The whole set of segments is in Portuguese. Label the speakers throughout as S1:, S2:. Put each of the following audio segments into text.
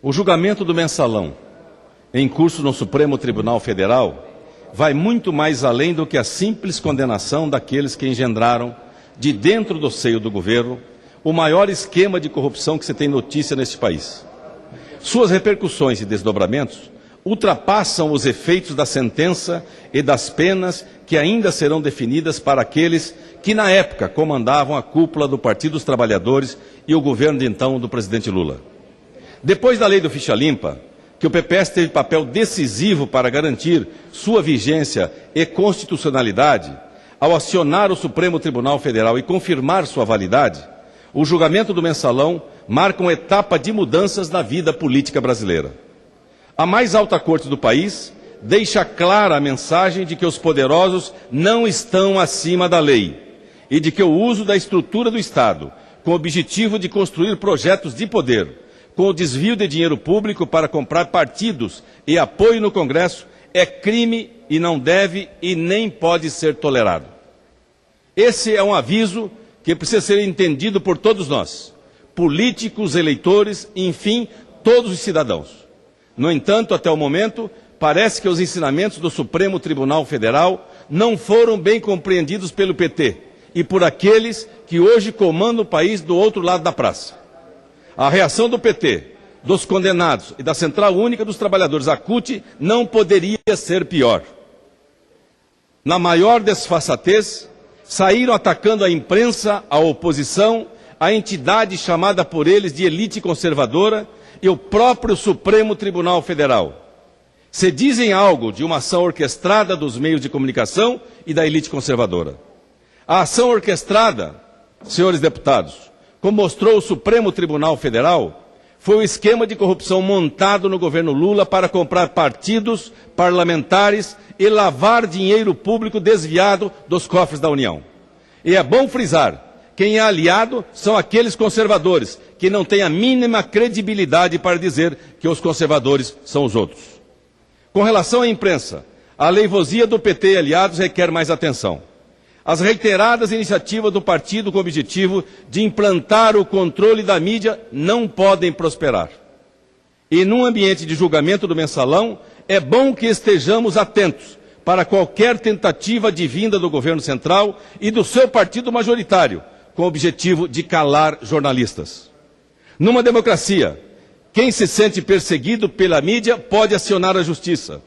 S1: O julgamento do Mensalão, em curso no Supremo Tribunal Federal, vai muito mais além do que a simples condenação daqueles que engendraram, de dentro do seio do governo, o maior esquema de corrupção que se tem notícia neste país. Suas repercussões e desdobramentos ultrapassam os efeitos da sentença e das penas que ainda serão definidas para aqueles que, na época, comandavam a cúpula do Partido dos Trabalhadores e o governo de então do presidente Lula. Depois da lei do Ficha Limpa, que o PPS teve papel decisivo para garantir sua vigência e constitucionalidade, ao acionar o Supremo Tribunal Federal e confirmar sua validade, o julgamento do Mensalão marca uma etapa de mudanças na vida política brasileira. A mais alta corte do país deixa clara a mensagem de que os poderosos não estão acima da lei e de que o uso da estrutura do Estado, com o objetivo de construir projetos de poder, com o desvio de dinheiro público para comprar partidos e apoio no Congresso, é crime e não deve e nem pode ser tolerado. Esse é um aviso que precisa ser entendido por todos nós, políticos, eleitores, enfim, todos os cidadãos. No entanto, até o momento, parece que os ensinamentos do Supremo Tribunal Federal não foram bem compreendidos pelo PT e por aqueles que hoje comandam o país do outro lado da praça. A reação do PT, dos condenados e da Central Única dos Trabalhadores, a CUT, não poderia ser pior. Na maior desfaçatez, saíram atacando a imprensa, a oposição, a entidade chamada por eles de elite conservadora e o próprio Supremo Tribunal Federal. Se dizem algo de uma ação orquestrada dos meios de comunicação e da elite conservadora. A ação orquestrada, senhores deputados, como mostrou o Supremo Tribunal Federal, foi o esquema de corrupção montado no governo Lula para comprar partidos, parlamentares e lavar dinheiro público desviado dos cofres da União. E é bom frisar, quem é aliado são aqueles conservadores, que não têm a mínima credibilidade para dizer que os conservadores são os outros. Com relação à imprensa, a aleivosia do PT e aliados requer mais atenção. As reiteradas iniciativas do partido com o objetivo de implantar o controle da mídia não podem prosperar. E num ambiente de julgamento do Mensalão, é bom que estejamos atentos para qualquer tentativa de vinda do governo central e do seu partido majoritário, com o objetivo de calar jornalistas. Numa democracia, quem se sente perseguido pela mídia pode acionar a justiça.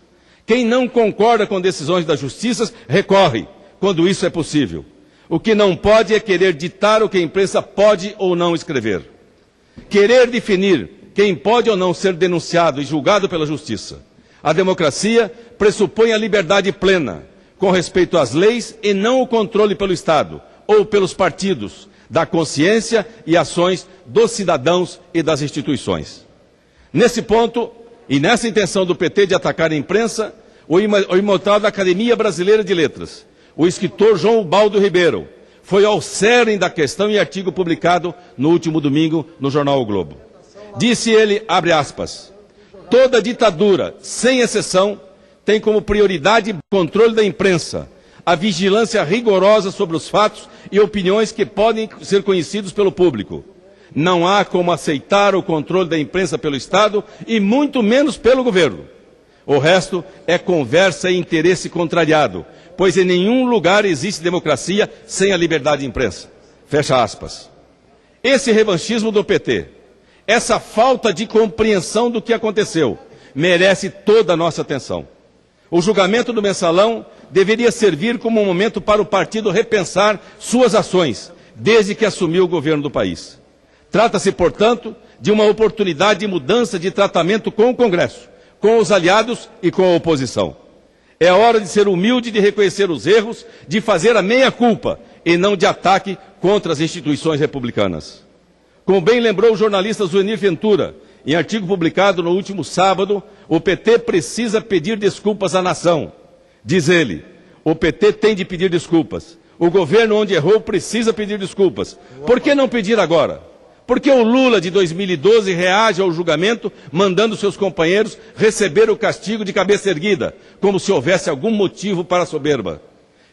S1: Quem não concorda com decisões da justiça recorre, quando isso é possível. O que não pode é querer ditar o que a imprensa pode ou não escrever. Querer definir quem pode ou não ser denunciado e julgado pela justiça. A democracia pressupõe a liberdade plena, com respeito às leis e não o controle pelo Estado ou pelos partidos, da consciência e ações dos cidadãos e das instituições. Nesse ponto, e nessa intenção do PT de atacar a imprensa, o imortal da Academia Brasileira de Letras, o escritor João Ubaldo Ribeiro, foi ao cerne da questão em artigo publicado no último domingo no jornal O Globo. Disse ele, abre aspas, toda ditadura, sem exceção, tem como prioridade o controle da imprensa, a vigilância rigorosa sobre os fatos e opiniões que podem ser conhecidos pelo público. Não há como aceitar o controle da imprensa pelo Estado e muito menos pelo governo. O resto é conversa e interesse contrariado, pois em nenhum lugar existe democracia sem a liberdade de imprensa. Fecha aspas. Esse revanchismo do PT, essa falta de compreensão do que aconteceu, merece toda a nossa atenção. O julgamento do Mensalão deveria servir como um momento para o partido repensar suas ações, desde que assumiu o governo do país. Trata-se, portanto, de uma oportunidade de mudança de tratamento com o Congresso, com os aliados e com a oposição. É hora de ser humilde, de reconhecer os erros, de fazer a meia-culpa e não de ataque contra as instituições republicanas. Como bem lembrou o jornalista Zuenir Ventura, em artigo publicado no último sábado, o PT precisa pedir desculpas à nação. Diz ele, o PT tem de pedir desculpas. O governo onde errou precisa pedir desculpas. Por que não pedir agora? Porque o Lula de 2012 reage ao julgamento, mandando seus companheiros receber o castigo de cabeça erguida, como se houvesse algum motivo para a soberba.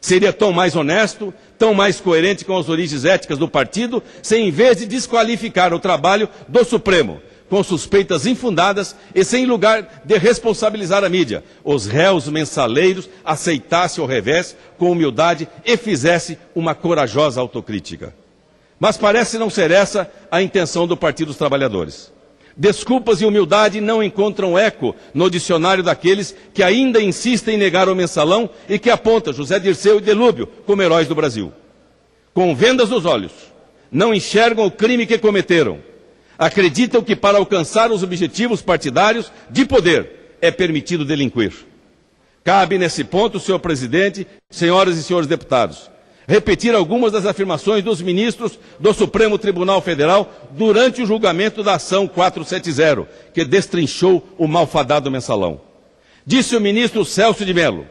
S1: Seria tão mais honesto, tão mais coerente com as origens éticas do partido, se em vez de desqualificar o trabalho do Supremo, com suspeitas infundadas e sem lugar de responsabilizar a mídia, os réus mensaleiros aceitassem o revés com humildade e fizessem uma corajosa autocrítica. Mas parece não ser essa a intenção do Partido dos Trabalhadores. Desculpas e humildade não encontram eco no dicionário daqueles que ainda insistem em negar o mensalão e que apontam José Dirceu e Delúbio como heróis do Brasil. Com vendas nos olhos, não enxergam o crime que cometeram. Acreditam que para alcançar os objetivos partidários de poder é permitido delinquir. Cabe nesse ponto, senhor presidente, senhoras e senhores deputados, repetir algumas das afirmações dos ministros do Supremo Tribunal Federal durante o julgamento da ação 470, que destrinchou o malfadado mensalão. Disse o ministro Celso de Mello: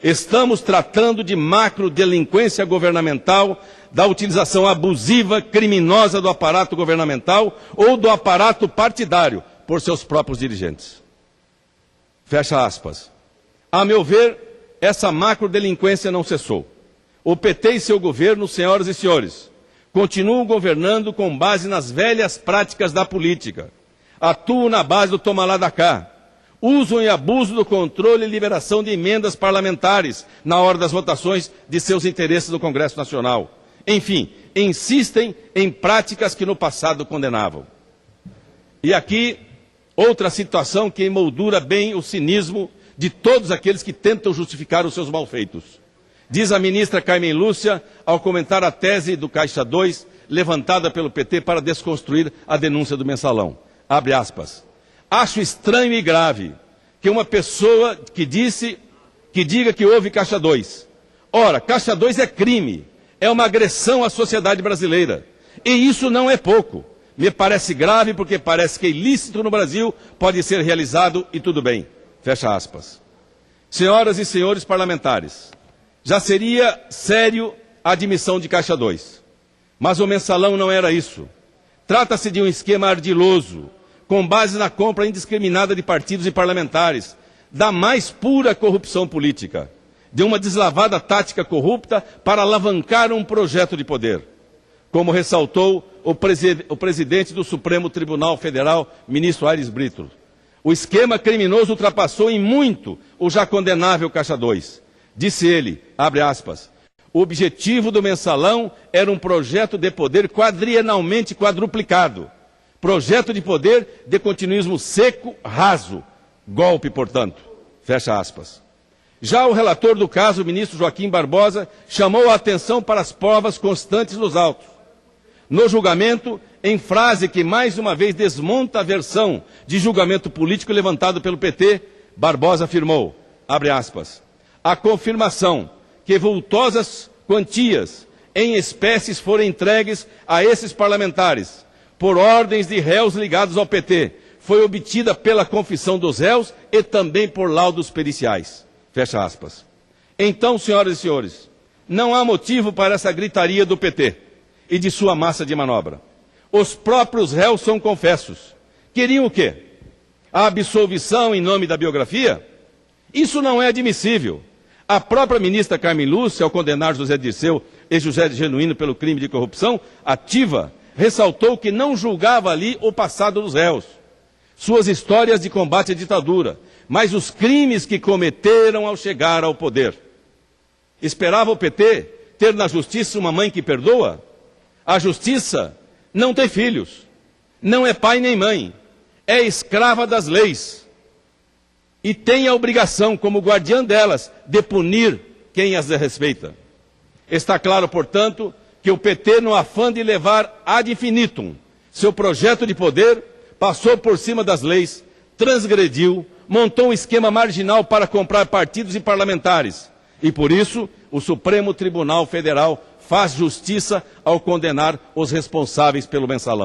S1: estamos tratando de macrodelinquência governamental, da utilização abusiva, criminosa do aparato governamental ou do aparato partidário por seus próprios dirigentes. Fecha aspas. A meu ver, essa macrodelinquência não cessou. O PT e seu governo, senhoras e senhores, continuam governando com base nas velhas práticas da política. Atuam na base do toma lá da cá. Usam e abusam do controle e liberação de emendas parlamentares na hora das votações de seus interesses no Congresso Nacional. Enfim, insistem em práticas que no passado condenavam. E aqui, outra situação que emoldura bem o cinismo de todos aqueles que tentam justificar os seus malfeitos. Diz a ministra Carmen Lúcia, ao comentar a tese do Caixa 2, levantada pelo PT para desconstruir a denúncia do mensalão. Abre aspas. Acho estranho e grave que uma pessoa que diga que houve Caixa 2. Ora, Caixa 2 é crime, é uma agressão à sociedade brasileira. E isso não é pouco. Me parece grave porque parece que ilícito no Brasil pode ser realizado e tudo bem. Fecha aspas. Senhoras e senhores parlamentares, já seria sério a admissão de Caixa 2. Mas o mensalão não era isso. Trata-se de um esquema ardiloso, com base na compra indiscriminada de partidos e parlamentares, da mais pura corrupção política, de uma deslavada tática corrupta para alavancar um projeto de poder. Como ressaltou o presidente do Supremo Tribunal Federal, ministro Aires Brito, o esquema criminoso ultrapassou em muito o já condenável Caixa 2. Disse ele, abre aspas, o objetivo do mensalão era um projeto de poder quadrienalmente quadruplicado. Projeto de poder de continuismo seco, raso. Golpe, portanto. Fecha aspas. Já o relator do caso, o ministro Joaquim Barbosa, chamou a atenção para as provas constantes nos autos. No julgamento, em frase que mais uma vez desmonta a versão de julgamento político levantado pelo PT, Barbosa afirmou, abre aspas, a confirmação que vultosas quantias em espécies foram entregues a esses parlamentares por ordens de réus ligados ao PT foi obtida pela confissão dos réus e também por laudos periciais. Fecha aspas. Então, senhoras e senhores, não há motivo para essa gritaria do PT e de sua massa de manobra. Os próprios réus são confessos. Queriam o quê? A absolvição em nome da biografia? Isso não é admissível. A própria ministra Carmen Lúcia, ao condenar José Dirceu e José Genuíno pelo crime de corrupção ativa, ressaltou que não julgava ali o passado dos réus, suas histórias de combate à ditadura, mas os crimes que cometeram ao chegar ao poder. Esperava o PT ter na justiça uma mãe que perdoa? A justiça não tem filhos, não é pai nem mãe, é escrava das leis. E tem a obrigação, como guardiã delas, de punir quem as desrespeita. Está claro, portanto, que o PT, no afã de levar ad infinitum seu projeto de poder, passou por cima das leis, transgrediu, montou um esquema marginal para comprar partidos e parlamentares. E por isso, o Supremo Tribunal Federal faz justiça ao condenar os responsáveis pelo mensalão.